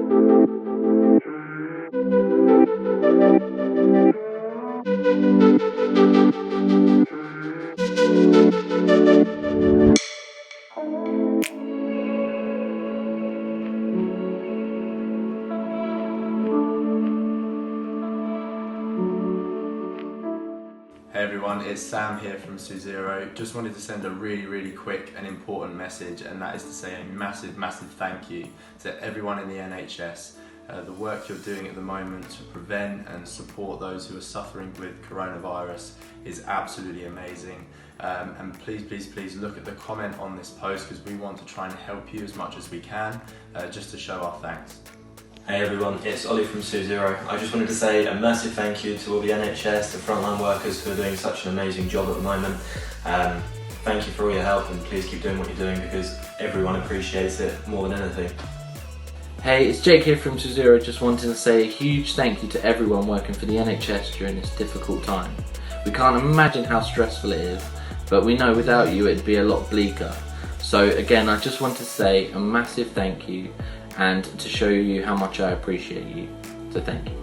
Hey everyone, it's Sam here from Suzero. Just wanted to send a really quick and important message, and that is to say a massive thank you to everyone in the NHS. The work you're doing at the moment to prevent and support those who are suffering with coronavirus is absolutely amazing. And please look at the comment on this post, because we want to try and help you as much as we can, just to show our thanks. Hey everyone, it's Ollie from Suzero. I just wanted to say a massive thank you to all the NHS, the frontline workers who are doing such an amazing job at the moment. Thank you for all your help, and please keep doing what you're doing because everyone appreciates it more than anything. Hey, it's Jake here from Suzero. Just wanted to say a huge thank you to everyone working for the NHS during this difficult time. We can't imagine how stressful it is, but we know without you it'd be a lot bleaker. So again, I just want to say a massive thank you, and to show you how much I appreciate you. So thank you.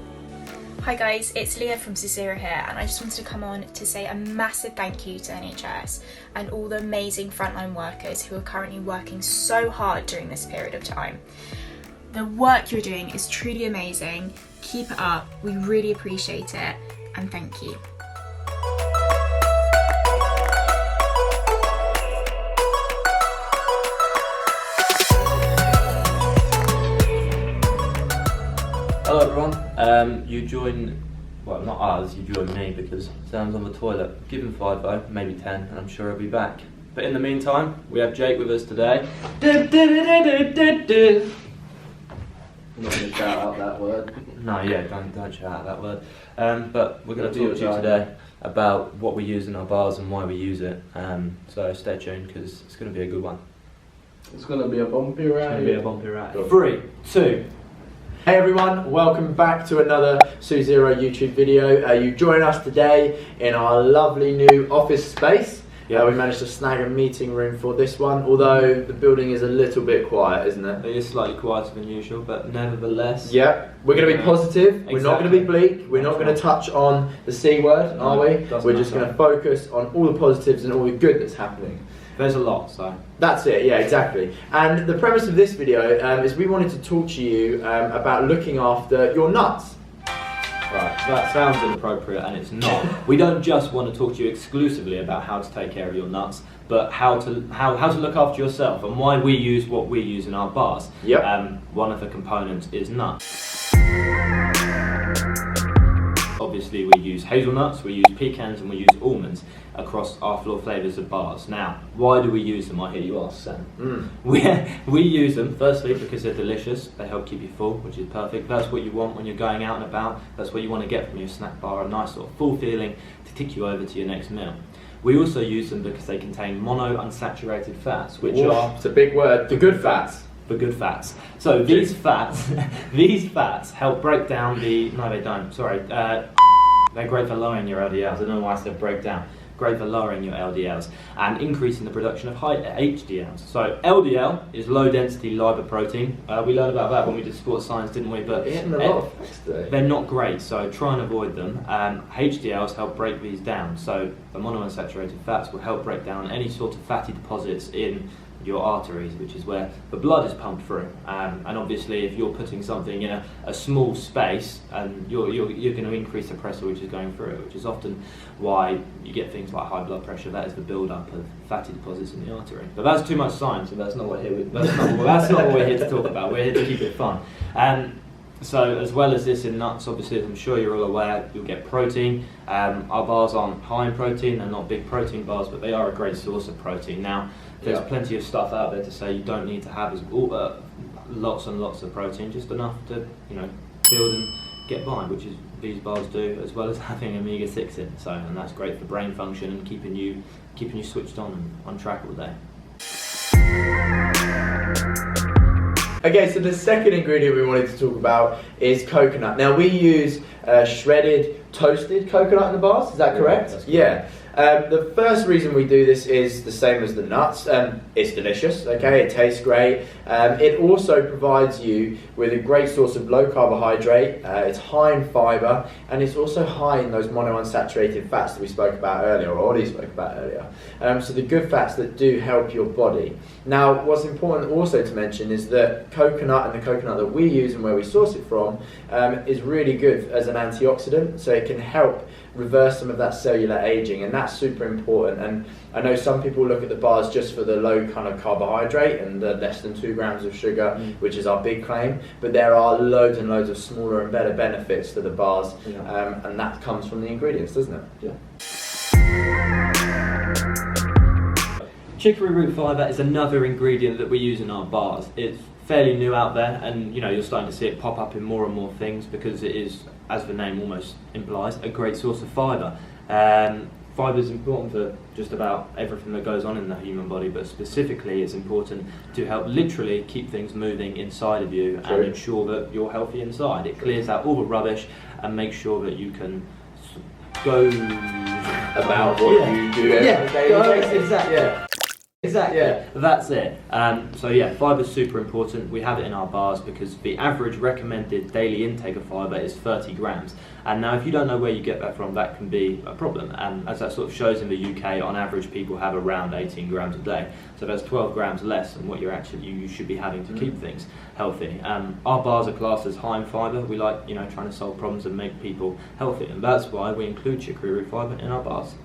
Hi guys, it's Leah from Suzero here, and I just wanted to come on to say a massive thank you to NHS and all the amazing frontline workers who are currently working so hard during this period of time. The work you're doing is truly amazing. Keep it up, we really appreciate it, and thank you. Hello everyone, you join, well not us, you join me because Sam's on the toilet. Give him 5 though, maybe 10, and I'm sure he'll be back. But in the meantime, we have Jake with us today. I'm not going to shout out that word. No, yeah, don't shout out that word. But we're going to talk to you today about what we use in our bars and why we use it. So stay tuned because it's going to be a good one. It's going to be a bumpy ride. It's going to be a bumpy ride. 3, 2. Hey everyone, welcome back to another Suzero YouTube video. You join us today in our lovely new office space. We managed to snag a meeting room for this one, although the building is a little bit quiet, isn't it? It is slightly quieter than usual, but nevertheless. Yeah, we're going to be positive, we're not going to be bleak, we're not going to touch on the C word, are we? We're just going to focus on all the positives and all the good that's happening. There's a lot, so. That's it, yeah, exactly. And the premise of this video is we wanted to talk to you about looking after your nuts. Right, that sounds inappropriate, and it's not. We don't just want to talk to you exclusively about how to take care of your nuts, but how to look after yourself and why we use what we use in our bars. Yep. One of the components is nuts. Obviously we use hazelnuts, we use pecans, and we use almonds across our floor flavours of bars. Now, why do we use them, I hear you ask, Sam? We use them firstly because they're delicious, they help keep you full, which is perfect. That's what you want when you're going out and about, that's what you want to get from your snack bar, a nice sort of full feeling to tick you over to your next meal. We also use them because they contain monounsaturated fats, which are... It's a big word, the good fats. The good fats. So these fats help break down the... No, they don't, sorry. They're great for lowering your LDLs. I don't know why I said break down. Great for lowering your LDLs and increasing the production of high HDLs. So LDL is low density lipoprotein. We learned about that when we did sports science, didn't we? But they're not great, so try and avoid them. HDLs help break these down. So the monounsaturated fats will help break down any sort of fatty deposits in your arteries, which is where the blood is pumped through. And obviously if you're putting something in a small space, and you're going to increase the pressure which is going through it, which is often why you get things like high blood pressure. That is the build-up of fatty deposits in the artery. But that's too much science, and that's not what we're here to talk about. We're here to keep it fun. So as well as this in nuts, obviously, as I'm sure you're all aware, you'll get protein. Our bars aren't high in protein, they're not big protein bars, but they are a great source of protein. Now, there's plenty of stuff out there to say you don't need to have lots and lots of protein, just enough to build and get by, which is these bars do, as well as having omega-6 in. So, and that's great for brain function and keeping you switched on and on track all day. Okay, so the second ingredient we wanted to talk about is coconut. Now we use shredded, toasted coconut in the bars, is that correct? That's correct. Yeah. The first reason we do this is the same as the nuts. It's delicious, okay, it tastes great. It also provides you with a great source of low carbohydrate, it's high in fibre, and it's also high in those monounsaturated fats that we spoke about earlier, or Ollie spoke about earlier. So the good fats that do help your body. Now, what's important also to mention is that coconut, and the coconut that we use and where we source it from, is really good as an antioxidant, so it can help reverse some of that cellular aging, and that's super important. And I know some people look at the bars just for the low kind of carbohydrate and the less than 2 grams of sugar, which is our big claim, but there are loads and loads of smaller and better benefits to the bars, and that comes from the ingredients, doesn't it? Yeah. Chicory root fibre is another ingredient that we use in our bars. It's fairly new out there, and you're starting to see it pop up in more and more things because it is, as the name almost implies, a great source of fibre. Fibre is important for just about everything that goes on in the human body, but specifically it's important to help literally keep things moving inside of you and ensure that you're healthy inside. It clears out all the rubbish and makes sure that you can go about what you do every day. Exactly. Exactly, Yeah. that's it. So yeah, fibre is super important. We have it in our bars because the average recommended daily intake of fibre is 30 grams. And now if you don't know where you get that from, that can be a problem. And as that sort of shows in the UK, on average people have around 18 grams a day. So that's 12 grams less than what you should be having to keep things healthy. Our bars are classed as high in fibre. We like trying to solve problems and make people healthy, and that's why we include chicory root fibre in our bars.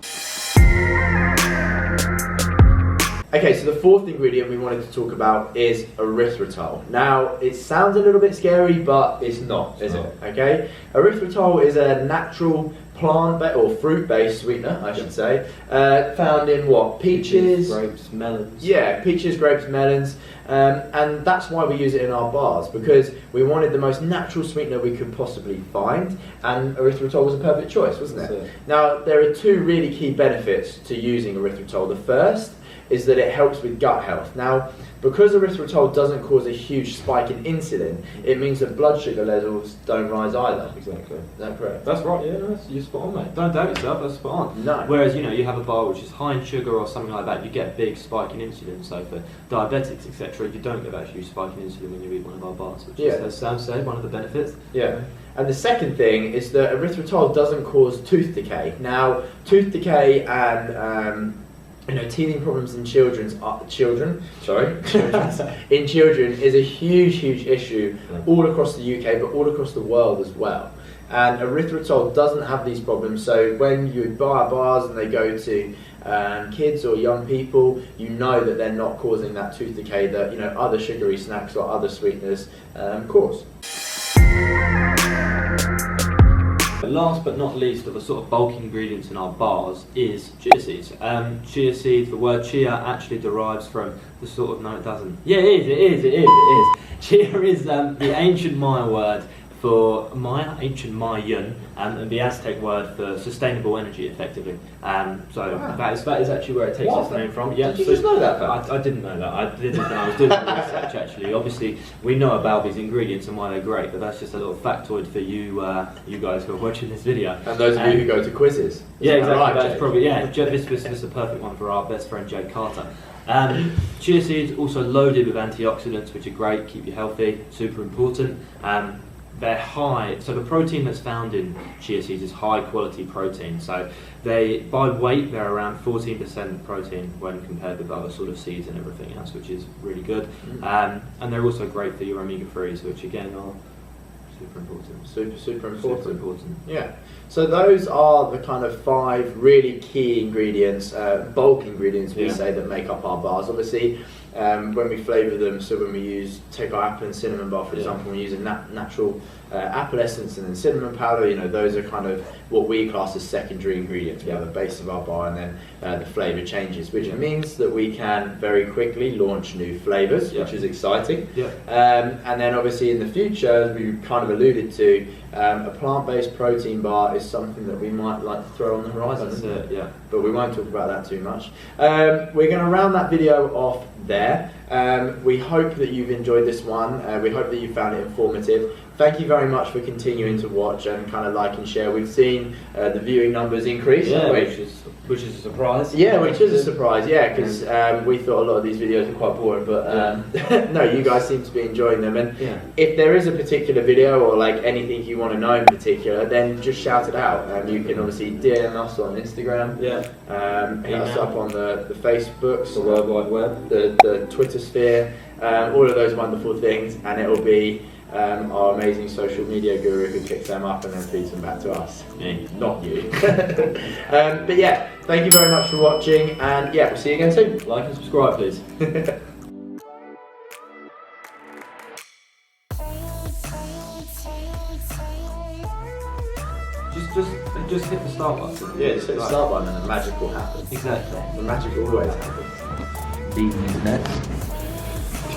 Okay, so the fourth ingredient we wanted to talk about is erythritol. Now, it sounds a little bit scary, but it's not, is it? Okay, erythritol is a natural plant or fruit-based sweetener, I should say, found in what? Peaches, grapes, melons. Yeah, peaches, grapes, melons, and that's why we use it in our bars, because we wanted the most natural sweetener we could possibly find, and erythritol was a perfect choice, wasn't it? Now, there are 2 really key benefits to using erythritol. The first is that it helps with gut health. Now, because erythritol doesn't cause a huge spike in insulin, it means that blood sugar levels don't rise either. Exactly. Is that correct? That's right, yeah, you're spot on, mate. Don't doubt yourself, that's spot on. No. Whereas, you have a bar which is high in sugar or something like that, you get a big spike in insulin. So for diabetics, etc., you don't get that huge spike in insulin when you eat one of our bars, which is, as Sam said, one of the benefits. Yeah. And the second thing is that erythritol doesn't cause tooth decay. Now, tooth decay and teething problems in children is a huge issue all across the UK, but all across the world as well. And erythritol doesn't have these problems, so when you buy our bars and they go to kids or young people, you know that they're not causing that tooth decay that other sugary snacks or other sweeteners cause. Last but not least of the sort of bulk ingredients in our bars is chia seeds. Chia seeds, the word chia actually derives from the sort of, no it doesn't. Yeah, it is. Chia is the ancient Maya word for ancient Mayan, and the Aztec word for sustainable energy, effectively. That is actually where it takes its name from. Yeah, Did you just know that? I didn't know that. I didn't when I was doing the research, actually. Obviously, we know about these ingredients and why they're great, but that's just a little factoid for you guys who are watching this video. And those of you who go to quizzes. Yeah, exactly. Right, that's Jake? probably, this is a perfect one for our best friend Jake Carter. Chia seeds also loaded with antioxidants, which are great, keep you healthy, super important. They're high, so the protein that's found in chia seeds is high quality protein. So by weight, they're around 14% protein when compared with other sort of seeds and everything else, which is really good. And they're also great for your omega-3s, which again are super important. Super important. Super important. Yeah. So those are the kind of 5 really key ingredients, bulk ingredients we say, that make up our bars. Obviously, when we flavour them, so when we take our apple and cinnamon bar, for example, we use a natural apple essence and then cinnamon powder. Those are kind of what we class as secondary ingredients. We have the base of our bar, and then the flavour changes, which means that we can very quickly launch new flavours, which is exciting. And then obviously in the future, as we kind of alluded to, a plant-based protein bar is something that we might like to throw on the horizon. That's it, yeah. But we won't talk about that too much. We're going to round that video off there. We hope that you've enjoyed this one. We hope that you found it informative. Thank you very much for continuing to watch and kind of like and share. We've seen the viewing numbers increase. Yeah, which is a surprise. Yeah, which is a surprise. Yeah, because we thought a lot of these videos were quite boring, but no, you guys seem to be enjoying them. And if there is a particular video or like anything you want to know in particular, then just shout it out. You can obviously DM us on Instagram. Yeah. Hit us up on the Facebooks, The World Wide Web, the Twitter sphere, all of those wonderful things, and it will be our amazing social media guru who picks them up and then feeds them back to us. Me. Not you. But yeah, thank you very much for watching, and yeah, we'll see you again soon. Like and subscribe, please. Just hit the start button. Yeah, just hit the start button and the magic will happen. Exactly. The magic always happens. These nuts.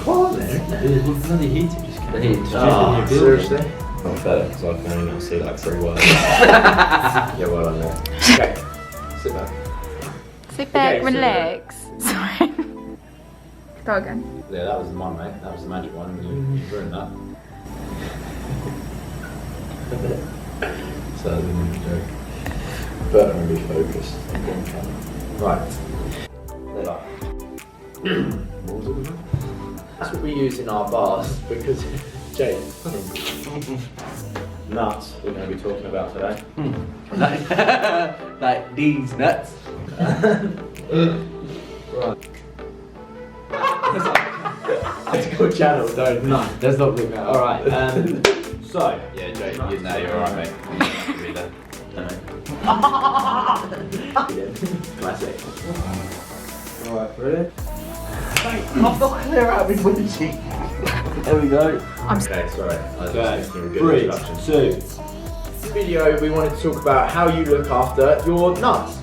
Come on then. It's bloody heated just The heat. Oh, seriously? I'm better because I can only now see like 3 words. Yeah, well done there. Okay, sit back. Sit back, Okay, relax. Sorry. Go again. Yeah, that was the one, mate. That was the magic one. You ruined that. So that was a joke. But I'm going to be focused. Right. What was it about? That's what we use in our bars because, Jay, Nuts we're going to be talking about today. Like these nuts. right. Let's go channel, don't. No, let's not do that. Alright, so. Yeah, Jay, you're alright, mate. Be there. Classic. Alright, ready? I'm not clear out with one cheek. There we go. Okay, sorry. I was Okay, just thinking of a good 3, introduction. 2. This video, we wanted to talk about how you look after your nuts.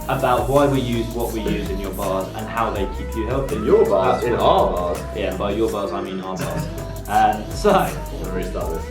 About why we use what we use in your bars and how they keep you healthy. In your bars, That's in what- our bars. Yeah, by your bars I mean our bars. So, I'm going to restart this.